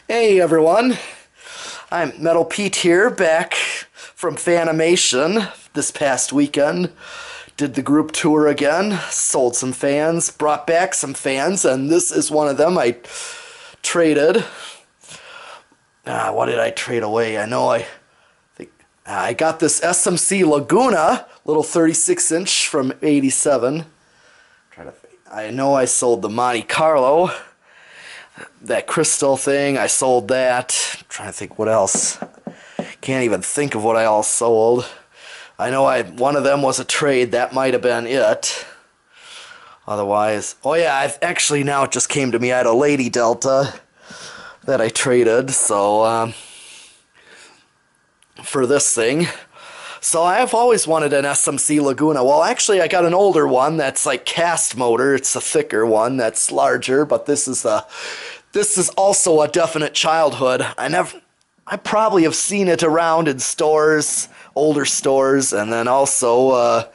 Hey everyone, I'm Metal Pete here, back from Fanimation this past weekend. Did the group tour again, sold some fans, brought back some fans, and this is one of them I traded. What did I trade away? I think I got this SMC Laguna, little 36-inch from '87. I know I sold the Monte Carlo. That crystal thing, I sold that. I'm trying to think what else. Can't even think of what I all sold. I know one of them was a trade. That might have been it. Otherwise, oh yeah, actually now it just came to me. I had a Lady Delta that I traded. So for this thing. So I've always wanted an SMC Laguna. Well, actually, I got an older one that's like cast motor. It's a thicker one that's larger, but this is also a definite childhood. I probably have seen it around in stores, older stores, and then also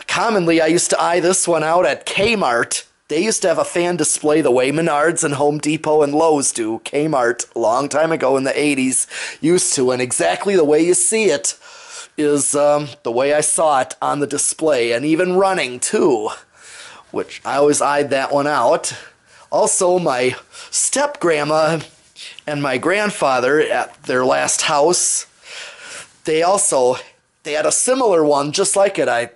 commonly I used to eye this one out at Kmart. They used to have a fan display the way Menards and Home Depot and Lowe's do. Kmart, a long time ago in the 80s, used to, and exactly the way you see it is the way I saw it on the display, and even running too, which I always eyed that one out. Also, my step-grandma and my grandfather at their last house, they had a similar one just like it. I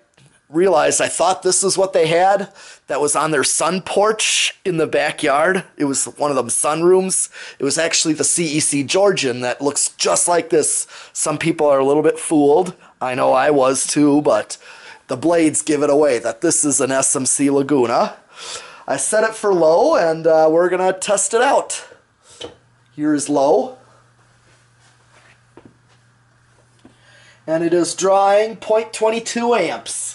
realized I thought this is what they had that was on their sun porch in the backyard. It was one of them sunrooms. It was actually the CEC Georgian that looks just like this. Some people are a little bit fooled. I know I was too, but the blades give it away that this is an SMC Laguna. I set it for low, and we're going to test it out. Here's low. And it is drawing 0.22 amps.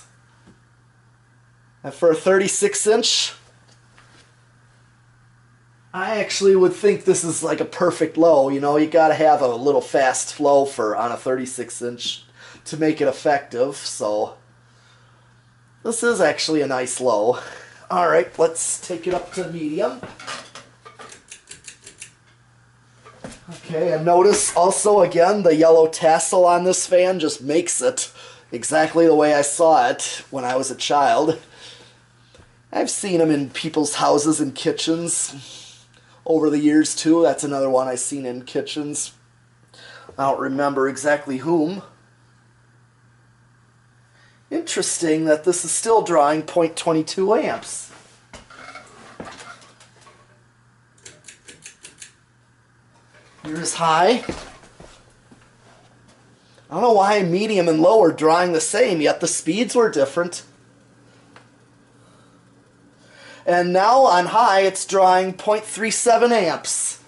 And for a 36-inch, I actually would think this is like a perfect low. You know, you got to have a little fast flow on a 36-inch to make it effective. So this is actually a nice low. All right, let's take it up to medium. Okay, and notice also again the yellow tassel on this fan just makes it exactly the way I saw it when I was a child. I've seen them in people's houses and kitchens over the years too. That's another one I've seen in kitchens. I don't remember exactly whom. Interesting that this is still drawing 0.22 amps. Here's high. I don't know why medium and low are drawing the same, yet the speeds were different. And now on high, it's drawing 0.37 amps.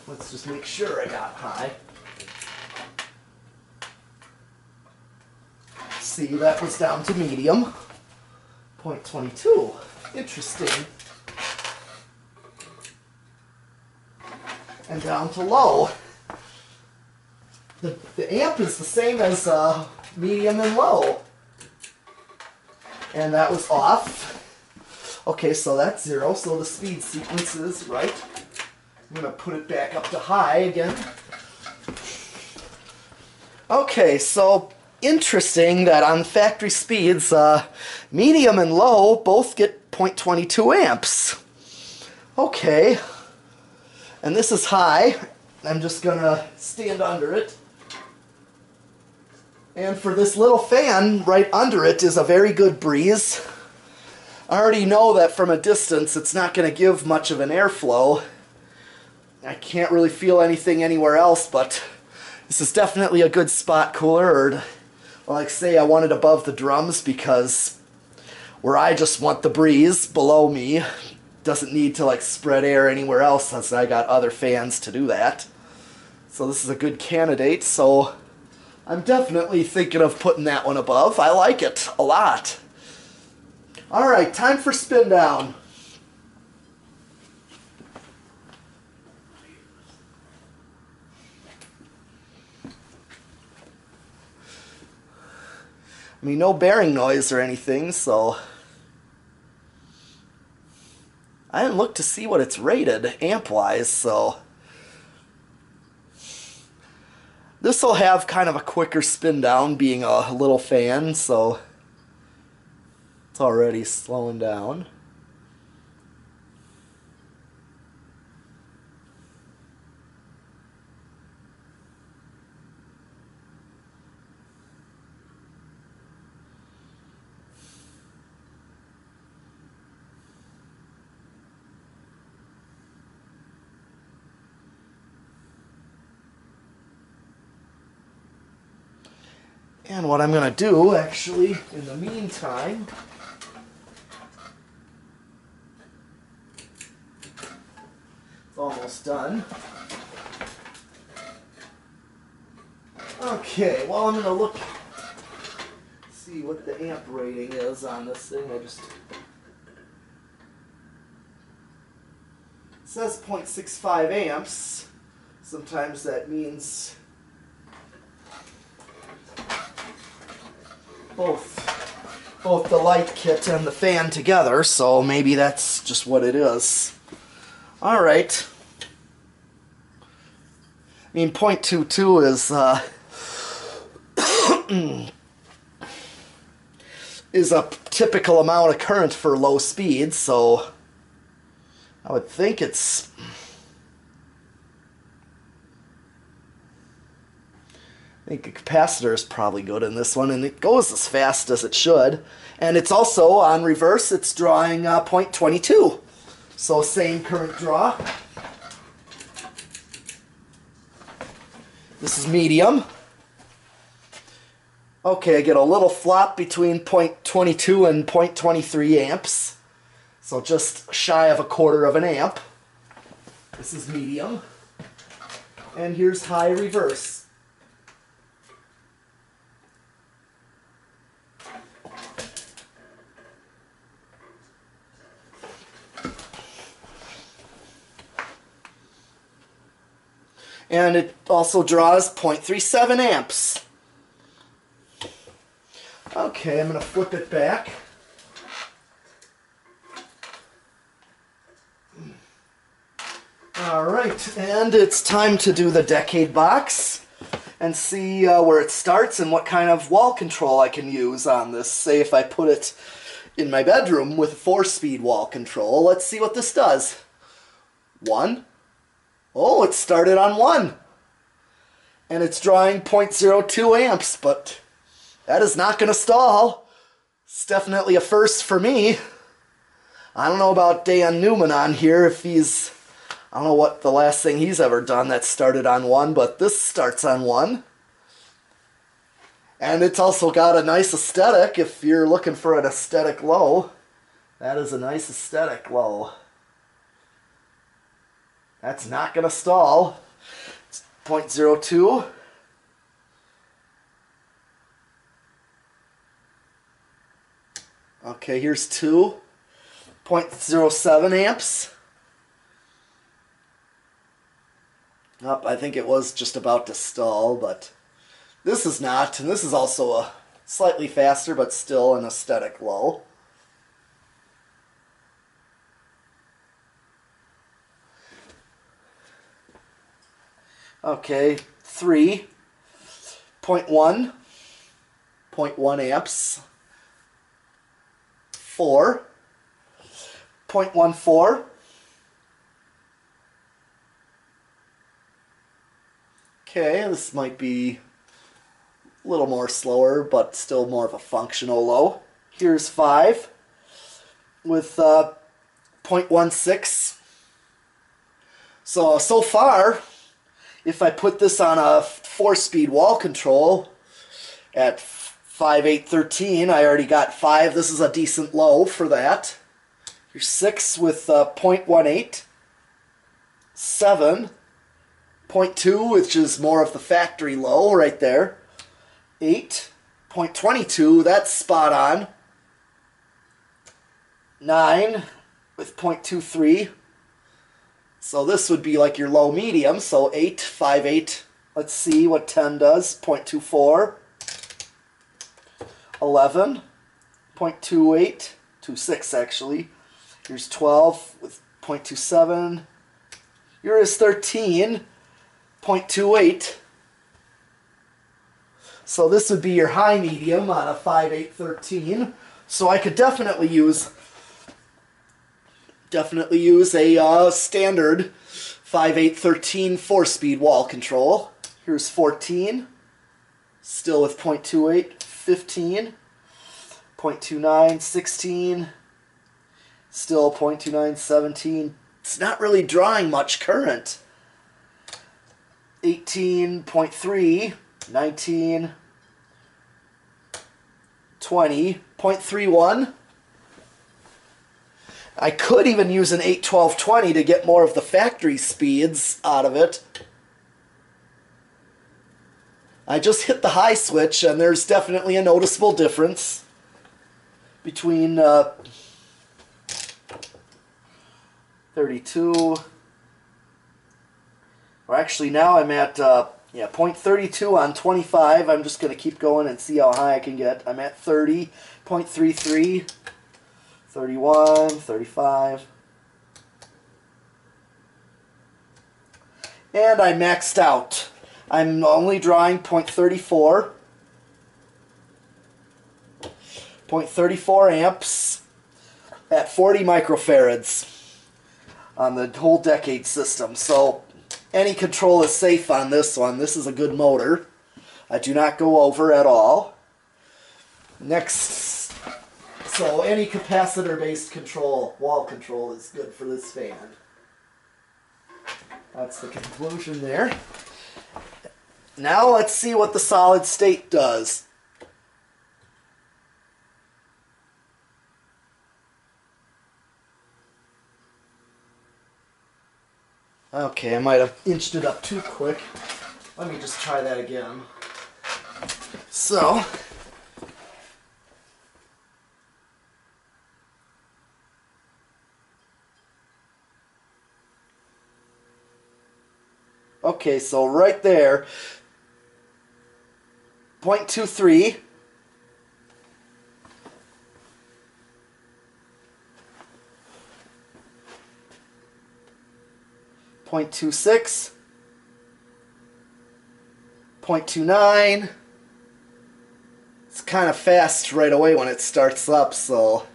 Let's just make sure I got high. See, that was down to medium. 0.22. Interesting. And down to low. The amp is the same as medium and low. And that was off. Okay, so that's 0, so the speed sequence is right. I'm going to put it back up to high again. Okay, so interesting that on factory speeds, medium and low both get 0.22 amps. Okay, and this is high. I'm just going to stand under it. And for this little fan, right under it is a very good breeze. I already know that from a distance it's not going to give much of an airflow. I can't really feel anything anywhere else, but this is definitely a good spot cooler. Or, like say, I want it above the drums because where I just want the breeze below me doesn't need to like spread air anywhere else since I got other fans to do that. So this is a good candidate, so I'm definitely thinking of putting that one above. I like it a lot. Alright, time for spin down. I mean, no bearing noise or anything, so I didn't look to see what it's rated amp-wise, so... This will have kind of a quicker spin down being a little fan, so... It's already slowing down. And what I'm going to do, actually, in the meantime, it's almost done. Okay, well, I'm going to look, see what the amp rating is on this thing. It says 0.65 amps. Sometimes that means both the light kit and the fan together, so maybe that's just what it is. Alright. I mean, 0.22 is a typical amount of current for low speed, so I would think it's... I think a capacitor is probably good in this one, and it goes as fast as it should. And it's also, on reverse, it's drawing 0.22. So same current draw. This is medium. Okay, I get a little flop between 0.22 and 0.23 amps. So just shy of 1/4 of an amp. This is medium. And here's high reverse. And it also draws 0.37 amps. Okay, I'm going to flip it back. Alright, and it's time to do the Decade box and see where it starts and what kind of wall control I can use on this. Say if I put it in my bedroom with a 4-speed wall control. Let's see what this does. 1. Oh, it started on 1. And it's drawing 0.02 amps, but that is not going to stall. It's definitely a first for me. I don't know about Dan Newman on here, if he's... I don't know what the last thing he's ever done that started on 1, but this starts on 1. And it's also got a nice aesthetic. If you're looking for an aesthetic low, that is a nice aesthetic low. That's not going to stall. It's 0.02. Okay, here's 2. 0.07 amps. Up, I think it was just about to stall, but this is not. And this is also a slightly faster, but still an aesthetic low. Okay, 3, 0.1, 0.1 amps, 4, 0.14, okay, this might be a little more slower, but still more of a functional low. Here's 5 with 0.16. So far, if I put this on a 4-speed wall control at 5, 8, 13, I already got 5. This is a decent low for that. Here's 6 with 0.18, 7, 0.2, which is more of the factory low right there. 8, 0.22, that's spot on. 9 with 0.23. So this would be like your low medium, so 8, 5, 8. Let's see what 10 does. 0.24. 11. 0.28. 26 actually. Here's 12 with 0.27. Here is 13.28. So this would be your high medium on a 5/813. So I could definitely use a standard 5/813 4-speed wall control. Here's 14, still with 0.28, 15, 0.29, 16, still 0.29, 17. It's not really drawing much current. 18.3, 19, 20, 0.31. I could even use an 8/12/20 to get more of the factory speeds out of it. I just hit the high switch, and there's definitely a noticeable difference between 32. Or actually, now I'm at 0.32 on 25. I'm just going to keep going and see how high I can get. I'm at 30, 0.33, 31, 35. And I maxed out. I'm only drawing 0.34. 0.34 amps at 40 microfarads on the whole decade system. So any control is safe on this one. This is a good motor. I do not go over at all. Next, so any capacitor-based control, wall control, is good for this fan. That's the conclusion there. Now let's see what the solid state does. Okay, I might have inched it up too quick. Let me just try that again. So, okay, so right there, 0.23. 0.26, 0.29. It's kind of fast right away when it starts up, so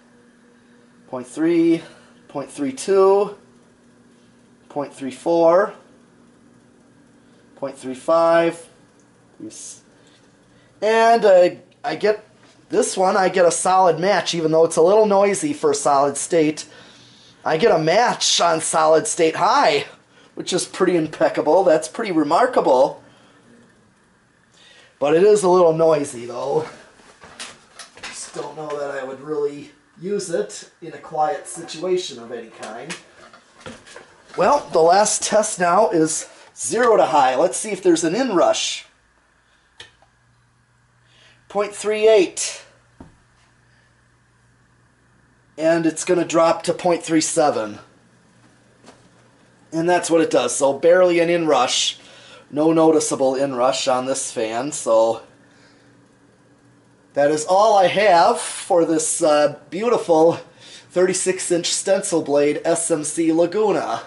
0.3, 0.32, 0.34, 0.35, and I get this one, I get a solid match, even though it's a little noisy for solid state. I get a match on solid state high, which is pretty impeccable. That's pretty remarkable. But it is a little noisy, though. Just don't know that I would really use it in a quiet situation of any kind. Well, the last test now is 0 to high. Let's see if there's an inrush. 0.38. And it's going to drop to 0.37. And that's what it does. So barely an inrush. No noticeable inrush on this fan. So that is all I have for this beautiful 36-inch stencil blade SMC Laguna.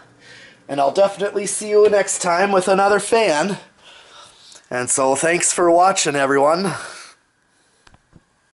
And I'll definitely see you next time with another fan. And so thanks for watching, everyone.